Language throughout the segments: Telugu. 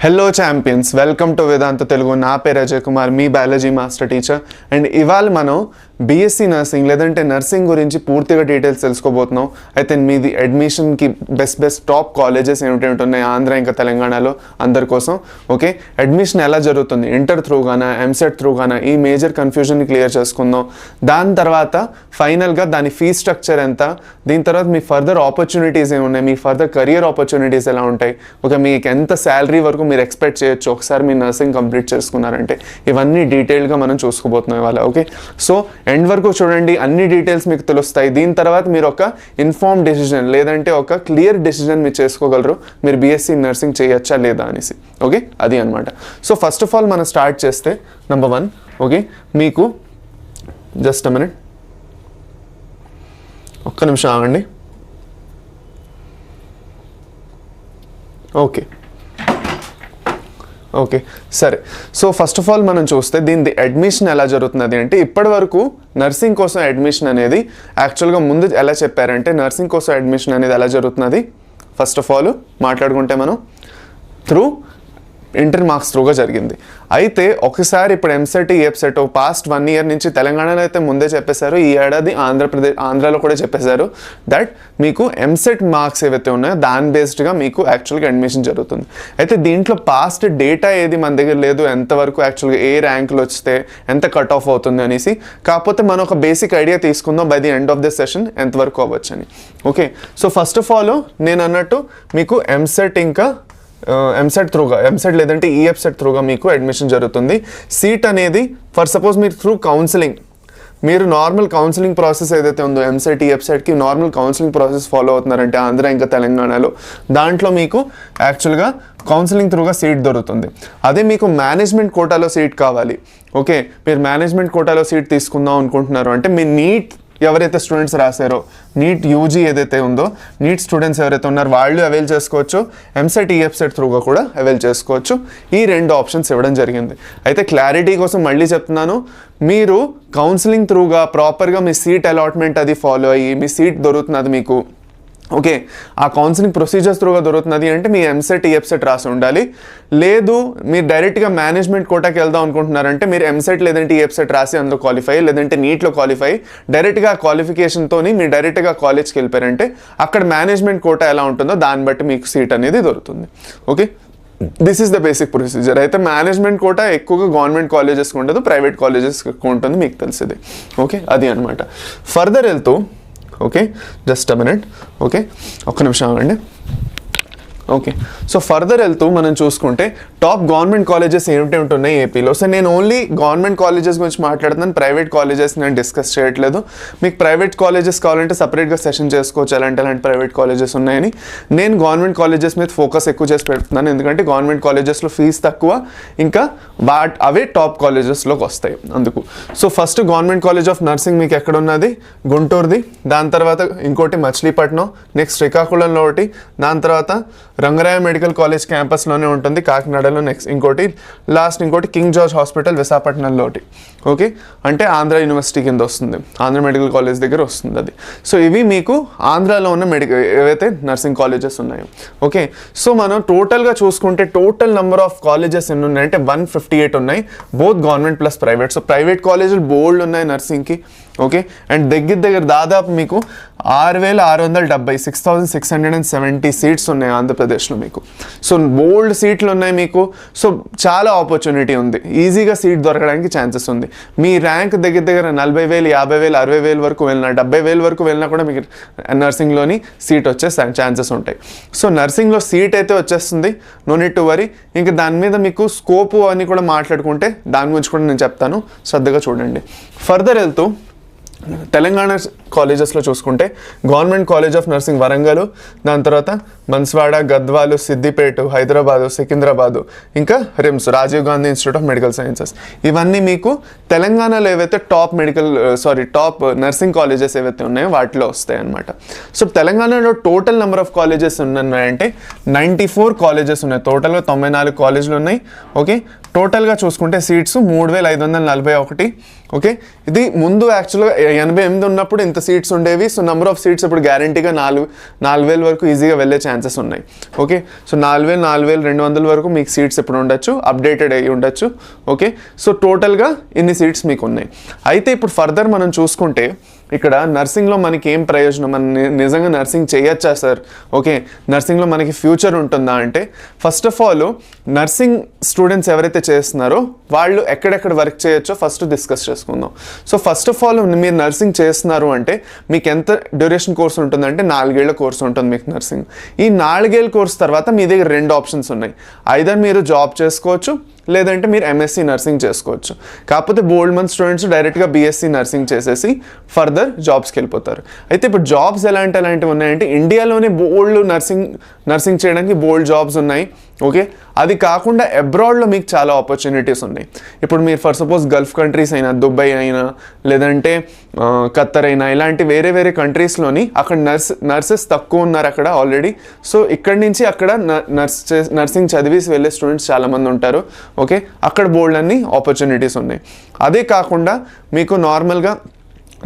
హలో ఛాంపియన్స్, వెల్కమ్ టు వేదాంత తెలుగు. నా పేరు అజయ్ కుమార్, మీ బయాలజీ మాస్టర్ టీచర్. అండ్ ఇవాళ మనం బీఎస్సీ నర్సింగ్ లేదంటే నర్సింగ్ గురించి పూర్తిగా డీటెయిల్స్ తెలుసుకోబోతున్నాం. అయితే మీది అడ్మిషన్కి బెస్ట్ టాప్ కాలేజెస్ ఏమిటేమిటి ఉన్నాయి ఆంధ్ర ఇంకా తెలంగాణలో అందరి కోసం. ఓకే, అడ్మిషన్ ఎలా జరుగుతుంది, ఇంటర్ త్రూగానా ఎంసెట్ త్రూగానా, ఈ మేజర్ కన్ఫ్యూజన్ని క్లియర్ చేసుకుందాం. దాని తర్వాత ఫైనల్గా దాని ఫీ స్ట్రక్చర్ ఎంత, దీని తర్వాత మీ ఫర్దర్ ఆపర్చునిటీస్ ఏమున్నాయి, మీ ఫర్దర్ కెరియర్ ఆపర్చునిటీస్ ఎలా ఉంటాయి, ఓకే మీకు ఎంత శాలరీ వరకు మీరు ఎక్స్పెక్ట్ చేయొచ్చు ఒకసారి మీ నర్సింగ్ కంప్లీట్ చేసుకున్నారంటే, ఇవన్నీ డీటెయిల్గా మనం చూసుకోబోతున్నాం ఇవాళ. ఓకే, సో ఎండ్ వరకు చూడండి, అన్ని డీటెయిల్స్ మీకు తెలుస్తాయి. దీని తర్వాత మీరు ఒక ఇన్ఫార్మ్ డెసిజన్ లేదంటే ఒక క్లియర్ డెసిజన్ మీరు చేసుకోగలరు మీరు బీఎస్సీ నర్సింగ్ చేయొచ్చా లేదా అనేసి. ఓకే, అది అనమాట. సో ఫస్ట్ ఆఫ్ ఆల్ మనం స్టార్ట్ చేస్తే నెంబర్ 1, ఓకే మీకు జస్ట్ అ మినిట్, ఒక్క నిమిషం ఆగండి. ఓకే సరే. సో ఫస్ట్ ఆఫ్ ఆల్ మనం చూస్తే దీని అడ్మిషన్ ఎలా జరుగుతున్నది అంటే, ఇప్పటి వరకు నర్సింగ్ కోసం అడ్మిషన్ అనేది యాక్చువల్గా ముందు ఎలా చెప్పారంటే, నర్సింగ్ కోసం అడ్మిషన్ అనేది ఎలా జరుగుతున్నది ఫస్ట్ ఆఫ్ ఆల్ మాట్లాడుకుంటే మనం త్రూ ఇంటర్ మార్క్స్ త్రూగా జరిగింది. అయితే ఒకసారి ఇప్పుడు ఎంసెట్ ఈఎఫ్సెట్ పాస్ట్ 1 year నుంచి తెలంగాణలో అయితే ముందే చెప్పేశారు, ఈ ఏడాది ఆంధ్రాలో కూడా చెప్పేశారు దట్ మీకు ఎంసెట్ మార్క్స్ ఏవైతే ఉన్నాయో దాని బేస్డ్గా మీకు యాక్చువల్గా అడ్మిషన్ జరుగుతుంది. అయితే దీంట్లో పాస్ట్ డేటా ఏది మన దగ్గర లేదు, ఎంతవరకు యాక్చువల్గా ఏ ర్యాంకులు వస్తే ఎంత కట్ ఆఫ్ అవుతుంది అనేసి. కాకపోతే మనం ఒక బేసిక్ ఐడియా తీసుకుందాం by the end of the session ఎంతవరకు అవ్వచ్చు అని. Okay, so first of all నేను అన్నట్టు మీకు ఎంసెట్ ఇంకా ఎంసెట్ లేదంటే ఈఎఫ్సెట్ త్రూగా మీకు అడ్మిషన్ జరుగుతుంది. సీట్ అనేది ఫర్ సపోజ్ మీరు త్రూ కౌన్సిలింగ్, మీరు నార్మల్ కౌన్సిలింగ్ ప్రాసెస్ ఏదైతే ఉందో ఎంసెట్ ఈఎఫ్సెట్కి నార్మల్ కౌన్సిలింగ్ ప్రాసెస్ ఫాలో అవుతున్నారంటే ఆంధ్ర ఇంకా తెలంగాణలో, దాంట్లో మీకు యాక్చువల్గా కౌన్సిలింగ్ త్రూగా సీట్ దొరుకుతుంది. అదే మీకు మేనేజ్మెంట్ కోటాలో సీట్ కావాలి, ఓకే మీరు మేనేజ్మెంట్ కోటాలో సీట్ తీసుకుందాం అనుకుంటున్నారు అంటే మీ నీట్ ఎవరైతే స్టూడెంట్స్ రాశారో, నీట్ యూజీ ఏదైతే ఉందో నీట్ స్టూడెంట్స్ ఎవరైతే ఉన్నారో వాళ్ళు అవైల్ చేసుకోవచ్చు, ఎంసెట్ ఈఎఫ్సెట్ త్రూగా కూడా అవైల్ చేసుకోవచ్చు. ఈ 2 ఆప్షన్స్ ఇవ్వడం జరిగింది. అయితే క్లారిటీ కోసం మళ్ళీ చెప్తున్నాను, మీరు కౌన్సిలింగ్ త్రూగా ప్రాపర్గా మీ సీట్ అలాట్మెంట్ అది ఫాలో అయ్యి మీ సీట్ దొరుకుతున్నది మీకు, ఓకే ఆ కౌన్సిలింగ్ ప్రొసీజర్స్ త్రూగా దొరుకుతున్నది అంటే మీ ఎంసెట్ ఈఎఫ్సెట్ రాసి ఉండాలి. లేదు మీరు డైరెక్ట్గా మేనేజ్మెంట్ కోటాకి వెళ్దాం అనుకుంటున్నారంటే మీరు ఎంసెట్ లేదంటే ఈఎఫ్సెట్ రాసి అందులో క్వాలిఫై లేదంటే నీట్లో క్వాలిఫై డైరెక్ట్గా క్వాలిఫికేషన్తో మీరు డైరెక్ట్గా కాలేజ్కి వెళ్ళిపోయారంటే అక్కడ మేనేజ్మెంట్ కోటా ఎలా ఉంటుందో దాన్ని బట్టి మీకు సీట్ అనేది దొరుకుతుంది. Okay, this is the basic procedure. అయితే మేనేజ్మెంట్ కోటా ఎక్కువగా గవర్నమెంట్ కాలేజెస్కి ఉండదు, ప్రైవేట్ కాలేజెస్కి ఎక్కువ ఉంటుంది, మీకు తెలిసింది. ఓకే, అది అనమాట. ఫర్దర్ వెళ్తూ, okay just a minute, okay ఒక్క నిమిషం ఆగండి. ఓకే, సో ఫర్దర్ వెళ్తూ మనం చూసుకుంటే టాప్ గవర్నమెంట్ కాలేజెస్ ఏమిటేమిటి ఉన్నాయి ఏపీలో. సో నేను ఓన్లీ గవర్నమెంట్ కాలేజెస్ గురించి మాట్లాడుతున్నాను, ప్రైవేట్ కాలేజెస్ నేను డిస్కస్ చేయట్లేదు. మీకు ప్రైవేట్ కాలేజెస్ కావాలంటే సపరేట్గా సెషన్ చేసుకోవచ్చు, అలాంటి ప్రైవేట్ కాలేజెస్ ఉన్నాయని. నేను గవర్నమెంట్ కాలేజెస్ మీద ఫోకస్ ఎక్కువ చేసి పెడుతున్నాను, ఎందుకంటే గవర్నమెంట్ కాలేజెస్లో ఫీజు తక్కువ, ఇంకా అవే టాప్ కాలేజెస్లోకి వస్తాయి అందుకు. So first government college of nursing మీకు ఎక్కడ ఉన్నది, గుంటూరుది. దాని తర్వాత ఇంకోటి మచిలీపట్నం, నెక్స్ట్ శ్రీకాకుళంలో ఒకటి, దాని తర్వాత రంగరాయ మెడికల్ కాలేజ్ క్యాంపస్లోనే ఉంటుంది కాకినాడలో, నెక్స్ట్ ఇంకోటి ఇంకోటి కింగ్ జార్జ్ హాస్పిటల్ విశాఖపట్నంలో ఒకటి. ఓకే, అంటే ఆంధ్ర యూనివర్సిటీ కింద వస్తుంది, ఆంధ్ర మెడికల్ కాలేజ్ దగ్గర వస్తుంది అది. సో ఇవి మీకు ఆంధ్రాలో ఉన్న ఏవైతే నర్సింగ్ కాలేజెస్ ఉన్నాయో. ఓకే, సో మనం టోటల్గా చూసుకుంటే టోటల్ నెంబర్ ఆఫ్ కాలేజెస్ ఎన్ని ఉన్నాయంటే 158 ఉన్నాయి, both government plus private. So private కాలేజీలు బోల్డ్ ఉన్నాయి నర్సింగ్కి. ఓకే, అండ్ దగ్గర దాదాపు మీకు 6,670 6,670 సీట్స్ ఉన్నాయి ఆంధ్రప్రదేశ్లో మీకు. సో బోల్డ్ సీట్లు ఉన్నాయి మీకు. సో చాలా ఆపర్చునిటీ ఉంది, ఈజీగా సీట్ దొరకడానికి ఛాన్సెస్ ఉంది. మీ ర్యాంక్ దగ్గర 40,000 50,000 60,000 వరకు వెళ్ళినా 70,000 వరకు వెళ్ళినా కూడా మీకు నర్సింగ్లోని సీట్ వచ్చే ఛాన్సెస్ ఉంటాయి. సో నర్సింగ్లో సీట్ అయితే వచ్చేస్తుంది, నో నీడ్ టు వరీ. ఇంకా దాని మీద మీకు స్కోపు అని కూడా మాట్లాడుకుంటే దాని గురించి కూడా నేను చెప్తాను, శ్రద్ధగా చూడండి. ఫర్దర్ వెళ్తూ తెలంగాణ కాలేజెస్లో చూసుకుంటే government college of nursing Warangal, దాని తర్వాత బన్స్వాడ, గద్వాలు, సిద్దిపేట, హైదరాబాదు, సికింద్రాబాదు, ఇంకా RIMS Rajiv Gandhi institute of medical sciences. ఇవన్నీ మీకు తెలంగాణలో ఏవైతే టాప్ నర్సింగ్ కాలేజెస్ ఏవైతే ఉన్నాయో వాటిలో వస్తాయి అన్నమాట. సో తెలంగాణలో టోటల్ నెంబర్ ఆఫ్ కాలేజెస్ ఉన్నాయంటే 94 కాలేజెస్ ఉన్నాయి, టోటల్గా 94 కాలేజీలు ఉన్నాయి. ఓకే, టోటల్గా చూసుకుంటే సీట్స్ 3541. ఓకే, ఇది ముందు యాక్చువల్గా 88 ఉన్నప్పుడు ఇంత సీట్స్ ఉండేవి. సో నెంబర్ ఆఫ్ సీట్స్ ఇప్పుడు గ్యారంటీగా 4,000 వరకు ఈజీగా వెళ్ళే ఛాన్సెస్ ఉన్నాయి. ఓకే, సో 4,200 వరకు మీకు సీట్స్ ఇప్పుడు ఉండొచ్చు, అప్డేటెడ్ అయ్యి ఉండొచ్చు. ఓకే, సో టోటల్గా ఇన్ని సీట్స్ మీకు ఉన్నాయి. అయితే ఇప్పుడు ఫర్దర్ మనం చూసుకుంటే ఇక్కడ నర్సింగ్లో మనకి ఏం ప్రయోజనం, మనం నిజంగా నర్సింగ్ చేయొచ్చా సార్, ఓకే నర్సింగ్లో మనకి ఫ్యూచర్ ఉంటుందా అంటే, first of all nursing students ఎవరైతే చేస్తున్నారో వాళ్ళు ఎక్కడెక్కడ వర్క్ చేయొచ్చో ఫస్ట్ డిస్కస్ చేసుకుందాం. సో ఫస్ట్ ఆఫ్ ఆల్ మీరు నర్సింగ్ చేస్తున్నారు అంటే మీకు ఎంత డ్యూరేషన్ కోర్స్ ఉంటుందంటే 4 ఏళ్ల కోర్స్ ఉంటుంది మీకు నర్సింగ్. ఈ 4 ఏళ్ల కోర్స్ తర్వాత మీ దగ్గర 2 ఆప్షన్స్ ఉన్నాయి. ఐదర్ మీరు జాబ్ చేసుకోవచ్చు, లేదంటే మీరు ఎంఎస్సీ నర్సింగ్ చేసుకోవచ్చు. కాకపోతే బోల్డ్ మంది స్టూడెంట్స్ డైరెక్ట్గా బీఎస్సీ నర్సింగ్ చేసేసి ఫర్దర్ జాబ్స్కి వెళ్ళిపోతారు. అయితే ఇప్పుడు జాబ్స్ ఎలాంటివి ఉన్నాయంటే ఇండియాలోనే బోల్డ్ నర్సింగ్ చేయడానికి బోల్డ్ జాబ్స్ ఉన్నాయి. ఓకే, అది కాకుండా అబ్రాడ్లో మీకు చాలా ఆపర్చునిటీస్ ఉన్నాయి. ఇప్పుడు మీరు ఫర్ సపోజ్ గల్ఫ్ కంట్రీస్ అయినా, దుబాయ్ అయినా, లేదంటే ఖత్తర్ అయినా, ఇలాంటి వేరే వేరే కంట్రీస్లోని అక్కడ నర్సెస్ తక్కువ ఉన్నారు అక్కడ ఆల్రెడీ. సో ఇక్కడి నుంచి అక్కడ నర్సింగ్ చదివేసి వెళ్ళే స్టూడెంట్స్ చాలామంది ఉంటారు. ఓకే, అక్కడ బోల్డ్ అన్ని ఆపర్చునిటీస్ ఉన్నాయి. అదే కాకుండా మీకు నార్మల్గా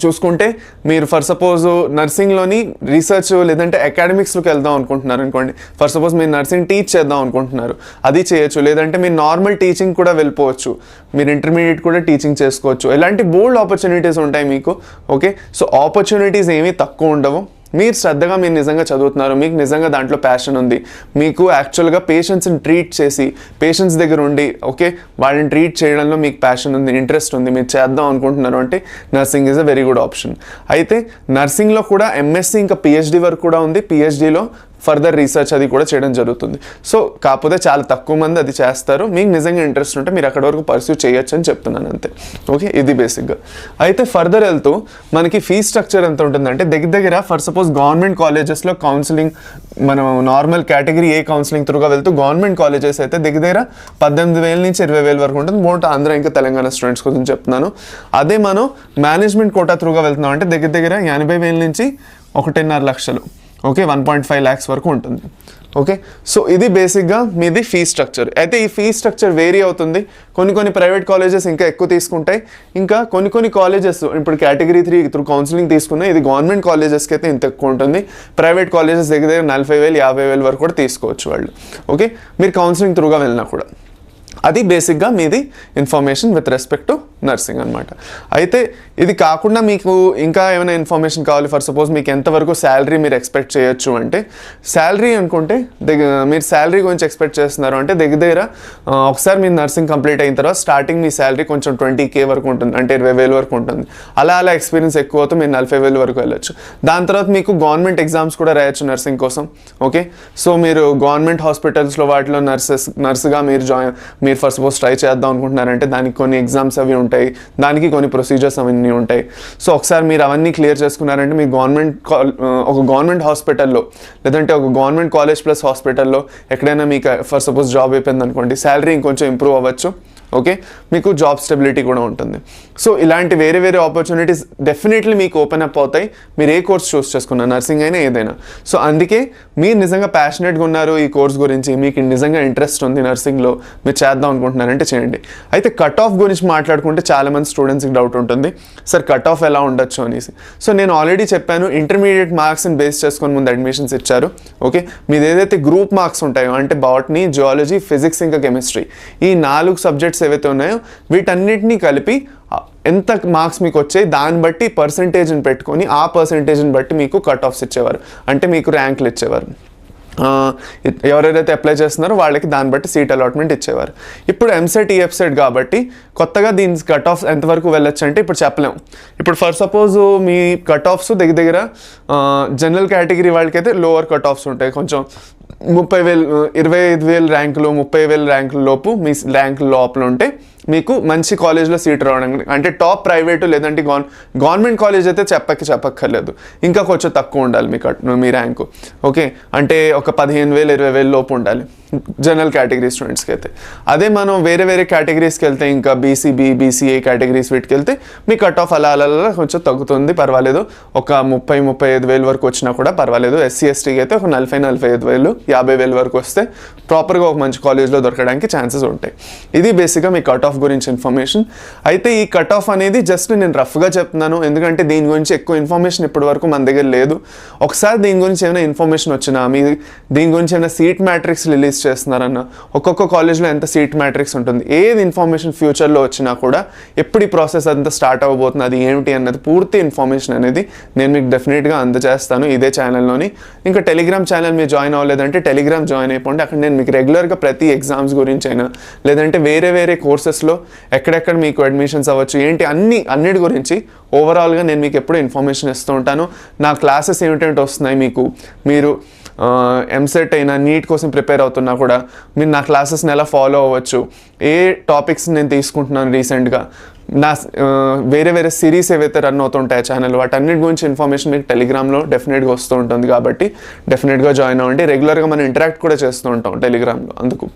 చూసుకుంటే మీరు ఫర్ సపోజ్ నర్సింగ్లోని రీసెర్చ్ లేదంటే అకాడమిక్స్లోకి వెళ్దాం అనుకుంటున్నారు అనుకోండి. ఫర్ సపోజ్ మీరు నర్సింగ్ టీచ్ చేద్దాం అనుకుంటున్నారు, అది చేయొచ్చు. లేదంటే మీరు నార్మల్ టీచింగ్ కూడా వెళ్ళిపోవచ్చు, మీరు ఇంటర్మీడియట్ కూడా టీచింగ్ చేసుకోవచ్చు. ఇలాంటి బోల్డ్ ఆపర్చునిటీస్ ఉంటాయి మీకు. ఓకే, సో ఆపర్చునిటీస్ ఏమీ తక్కువ ఉండవు. మీరు శ్రద్ధగా మీరు నిజంగా చదువుతున్నారు, మీకు నిజంగా దాంట్లో ప్యాషన్ ఉంది, మీకు యాక్చువల్గా పేషెంట్స్ని ట్రీట్ చేసి పేషెంట్స్ దగ్గర ఉండి ఓకే వాళ్ళని ట్రీట్ చేయడంలో మీకు ప్యాషన్ ఉంది, ఇంట్రెస్ట్ ఉంది, మీరు చేద్దాం అనుకుంటున్నారు అంటే nursing is a very good option. అయితే నర్సింగ్లో కూడా ఎంఎస్సీ ఇంకా పిహెచ్డి వరకు కూడా ఉంది. పిహెచ్డిలో ఫర్దర్ రీసెర్చ్ అది కూడా చేయడం జరుగుతుంది. సో కాకపోతే చాలా తక్కువ మంది అది చేస్తారు. మీకు నిజంగా ఇంట్రెస్ట్ ఉంటే మీరు అక్కడి వరకు పర్స్యూ చేయొచ్చు అని చెప్తున్నాను అంతే. ఓకే, ఇది బేసిక్గా. అయితే ఫర్దర్ వెళ్తూ మనకి ఫీజ్ స్ట్రక్చర్ ఎంత ఉంటుందంటే దగ్గర ఫర్ సపోజ్ గవర్నమెంట్ కాలేజెస్లో కౌన్సిలింగ్ మనం నార్మల్ కేటగిరీ ఏ కౌన్సిలింగ్ త్రూగా వెళ్తూ గవర్నమెంట్ కాలేజెస్ అయితే దగ్గర 18,000 నుంచి 20,000 వరకు ఉంటుంది. మోట్ ఆంధ్ర ఇంకా తెలంగాణ స్టూడెంట్స్ కోసం చెప్తున్నాను. అదే మనం మేనేజ్మెంట్ కోటా త్రూగా వెళ్తున్నాం అంటే దగ్గర 80,000 నుంచి 1.5 లక్షలు. ఓకే, 1.5 lakhs వరకు ఉంటుంది. ఓకే, సో ఇది బేసిక్గా మీది ఫీ స్ట్రక్చర్. అయితే ఈ ఫీ స్ట్రక్చర్ వేరీ అవుతుంది. కొన్ని ప్రైవేట్ కాలేజెస్ ఇంకా ఎక్కువ తీసుకుంటాయి, ఇంకా కొన్ని కాలేజెస్ ఇప్పుడు కేటగిరీ 3 త్రూ కౌన్సిలింగ్ తీసుకున్నాయి. ఇది గవర్నమెంట్ కాలేజెస్కి అయితే ఇంత ఎక్కువ ఉంటుంది. ప్రైవేట్ కాలేజెస్ దగ్గర 40,000 50,000 వరకు కూడా తీసుకోవచ్చు వాళ్ళు. ఓకే, మీరు కౌన్సిలింగ్ త్రూగా వెళ్ళినా కూడా. అది బేసిక్గా మీది information with respect to nursing అనమాట. అయితే ఇది కాకుండా మీకు ఇంకా ఏమైనా ఇన్ఫర్మేషన్ కావాలి, ఫర్ సపోజ్ మీకు ఎంతవరకు శాలరీ మీరు ఎక్స్పెక్ట్ చేయొచ్చు అంటే, శాలరీ అనుకుంటే మీరు శాలరీ గురించి ఎక్స్పెక్ట్ చేస్తున్నారు అంటే దగ్గర ఒకసారి మీరు నర్సింగ్ కంప్లీట్ అయిన తర్వాత స్టార్టింగ్ మీ శాలరీ కొంచెం 20K వరకు ఉంటుంది, అంటే 20,000 వరకు ఉంటుంది. అలా ఎక్స్పీరియన్స్ ఎక్కువ అవుతుంది, మీరు 40,000 వరకు వెళ్ళొచ్చు. దాని తర్వాత మీకు గవర్నమెంట్ ఎగ్జామ్స్ కూడా రాయొచ్చు నర్సింగ్ కోసం. ఓకే, సో మీరు గవర్నమెంట్ హాస్పిటల్స్లో వాటిలో నర్సుగా మీరు ఫర్ సపోజ్ ట్రై చేద్దాం అనుకుంటున్నారంటే దానికి కొన్ని ఎగ్జామ్స్ అవి ఉంటాయి, దానికి కొన్ని ప్రొసీజర్స్ అవన్నీ ఉంటాయి. సో ఒకసారి మీరు అవన్నీ క్లియర్ చేసుకున్నారంటే మీ ఒక గవర్నమెంట్ హాస్పిటల్లో లేదంటే ఒక గవర్నమెంట్ కాలేజ్ ప్లస్ హాస్పిటల్లో ఎక్కడైనా మీకు ఫర్ సపోజ్ జాబ్ అయిపోయింది అనుకోండి, శాలరీ ఇంకొంచెం ఇంప్రూవ్ అవ్వచ్చు. ఓకే, మీకు జాబ్ స్టెబిలిటీ కూడా ఉంటుంది. సో ఇలాంటి వేరే ఆపర్చునిటీస్ డెఫినెట్లీ మీకు ఓపెన్ అప్ అవుతాయి, మీరు ఏ కోర్స్ చూస్ చేసుకున్నారు, నర్సింగ్ అయినా ఏదైనా. సో అందుకే మీరు నిజంగా ప్యాషనెట్గా ఉన్నారు ఈ కోర్స్ గురించి, మీకు నిజంగా ఇంట్రెస్ట్ ఉంది నర్సింగ్లో, మీరు చేద్దాం అనుకుంటున్నారంటే చేయండి. అయితే కట్ ఆఫ్ గురించి మాట్లాడుకుంటే చాలామంది స్టూడెంట్స్కి డౌట్ ఉంటుంది, సార్ కట్ ఆఫ్ ఎలా ఉండొచ్చు అనేసి. సో నేను ఆల్రెడీ చెప్పాను, ఇంటర్మీడియట్ మార్క్స్ని బేస్ చేసుకొని ముందు అడ్మిషన్స్ ఇచ్చారు. ఓకే, మీది ఏదైతే గ్రూప్ మార్క్స్ ఉంటాయో అంటే బాటనీ, జియాలజీ, ఫిజిక్స్ ఇంకా కెమిస్ట్రీ, ఈ 4 సబ్జెక్ట్స్ ఏవైతే ఉన్నాయో వీటన్నిటినీ కలిపి ఎంత మార్క్స్ మీకు వచ్చాయి దాన్ని బట్టి పర్సంటేజ్ని పెట్టుకొని ఆ పర్సంటేజ్ని బట్టి మీకు కట్ ఆఫ్స్ ఇచ్చేవారు, అంటే మీకు ర్యాంకులు ఇచ్చేవారు. ఎవరెవరైతే అప్లై చేస్తున్నారో వాళ్ళకి దాన్ని బట్టి సీట్ అలాట్మెంట్ ఇచ్చేవారు. ఇప్పుడు ఎంసెట్ ఈఎఫ్సెట్ కాబట్టి కొత్తగా దీని కట్ ఆఫ్స్ ఎంతవరకు వెళ్ళొచ్చు అంటే ఇప్పుడు చెప్పలేము. ఇప్పుడు for suppose me cut offs దగ్గర జనరల్ కేటగిరీ వాళ్ళకైతే లోవర్ కట్ ఆఫ్స్ ఉంటాయి, కొంచెం 30,000 25,000 ర్యాంకులు 30,000 ర్యాంకుల లోపు మీ ర్యాంకుల లోపల ఉంటే మీకు మంచి కాలేజ్లో సీట్ రావడానికి, అంటే టాప్ ప్రైవేటు లేదంటే గవర్నమెంట్ కాలేజ్ అయితే చెప్పక్కర్లేదు, ఇంకా కొంచెం తక్కువ ఉండాలి మీ ర్యాంకు. ఓకే, అంటే ఒక 15,000 20,000 లోపు ఉండాలి జనరల్ కేటగిరీ స్టూడెంట్స్కి అయితే. అదే మనం వేరే కేటగిరీస్కి వెళ్తే, ఇంకా బీసీబీ బీసీఏ కేటగిరీస్ వీటికి వెళ్తే మీ కట్ ఆఫ్ అలా కొంచెం తగ్గుతుంది, పర్వాలేదు. ఒక 30,000-35,000 వరకు వచ్చినా కూడా పర్వాలేదు. ఎస్సీ ఎస్టీకి అయితే ఒక 40,000-45,000 50,000 వరకు వస్తే ప్రాపర్గా ఒక మంచి కాలేజ్లో దొరకడానికి ఛాన్సెస్ ఉంటాయి. ఇది బేసిక్గా మీ కట్ ఆఫ్ గురించి ఇన్ఫర్మేషన్. అయితే ఈ కట్ ఆఫ్ అనేది జస్ట్ నేను రఫ్గా చెప్తున్నాను, ఎందుకంటే దీని గురించి ఎక్కువ ఇన్ఫర్మేషన్ ఇప్పటి వరకు మన దగ్గర లేదు. ఒకసారి దీని గురించి ఏమైనా ఇన్ఫర్మేషన్ వచ్చినా, దీని గురించి ఏమైనా సీట్ మ్యాట్రిక్స్ రిలీజ్ చేస్తున్నారన్న, ఒక్కొక్క కాలేజ్లో ఎంత సీట్ మ్యాట్రిక్స్ ఉంటుంది, ఏది ఇన్ఫర్మేషన్ ఫ్యూచర్లో వచ్చినా కూడా ఎప్పుడు ఈ ప్రాసెస్ అంతా స్టార్ట్ అవ్వబోతుంది, అది ఏమిటి అన్నది పూర్తి ఇన్ఫర్మేషన్ అనేది నేను మీకు డెఫినెట్గా అందజేస్తాను ఇదే ఛానల్లోని. ఇంకా టెలిగ్రామ్ ఛానల్ మీరు జాయిన్ అవ్వలేదంటే టెలిగ్రామ్ జాయిన్ అయిపోండి. అక్కడ నేను మీకు రెగ్యులర్గా ప్రతి ఎగ్జామ్స్ గురించి అయినా, లేదంటే వేరే కోర్సెస్లో ఎక్కడెక్కడ మీకు అడ్మిషన్స్ అవ్వచ్చు ఏంటి అన్నిటి గురించి ఓవరాల్గా నేను మీకు ఎప్పుడు ఇన్ఫర్మేషన్ ఇస్తూ ఉంటాను. నా క్లాసెస్ ఏమిటంటే వస్తున్నాయి మీరు ఎంసెట్ అయినా నీట్ కోసం ప్రిపేర్ అవుతున్నా కూడా మీరు నా క్లాసెస్ని ఎలా ఫాలో అవ్వచ్చు, ఏ టాపిక్స్ నేను తీసుకుంటున్నాను రీసెంట్గా, నా వేరే సిరీస్ ఏవైతే రన్ అవుతుంటాయో ఛానల్, వాటన్నిటి గురించి ఇన్ఫర్మేషన్ మీకు టెలిగ్రామ్లో డెఫినెట్గా వస్తూ ఉంటుంది. కాబట్టి డెఫినెట్గా జాయిన్ అవ్వండి. రెగ్యులర్గా మనం ఇంటరాక్ట్ కూడా చేస్తూ ఉంటాం టెలిగ్రామ్లో, అందుకు.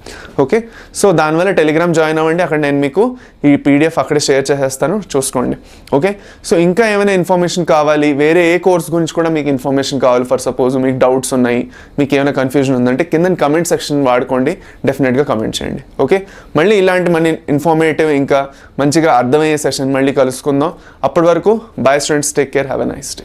ఓకే, సో దానివల్ల టెలిగ్రామ్ జాయిన్ అవ్వండి. అక్కడ నేను మీకు ఈ పీడిఎఫ్ అక్కడే షేర్ చేసేస్తాను, చూసుకోండి. ఓకే, సో ఇంకా ఏమైనా ఇన్ఫర్మేషన్ కావాలి, వేరే ఏ కోర్స్ గురించి కూడా మీకు ఇన్ఫర్మేషన్ కావాలి, ఫర్ సపోజ్ మీకు డౌట్స్ ఉన్నాయి, మీకు ఏమైనా కన్ఫ్యూజన్ ఉందంటే కింద కమెంట్ సెక్షన్ వాడుకోండి, డెఫినెట్గా కమెంట్ చేయండి. ఓకే, మళ్ళీ ఇలాంటి మన ఇన్ఫర్మేటివ్ ఇంకా మంచిగా అర్థమయ్యే సెషన్ మళ్ళీ కలుసుకుందాం. అప్పటి వరకు bye students, take care, have a nice day.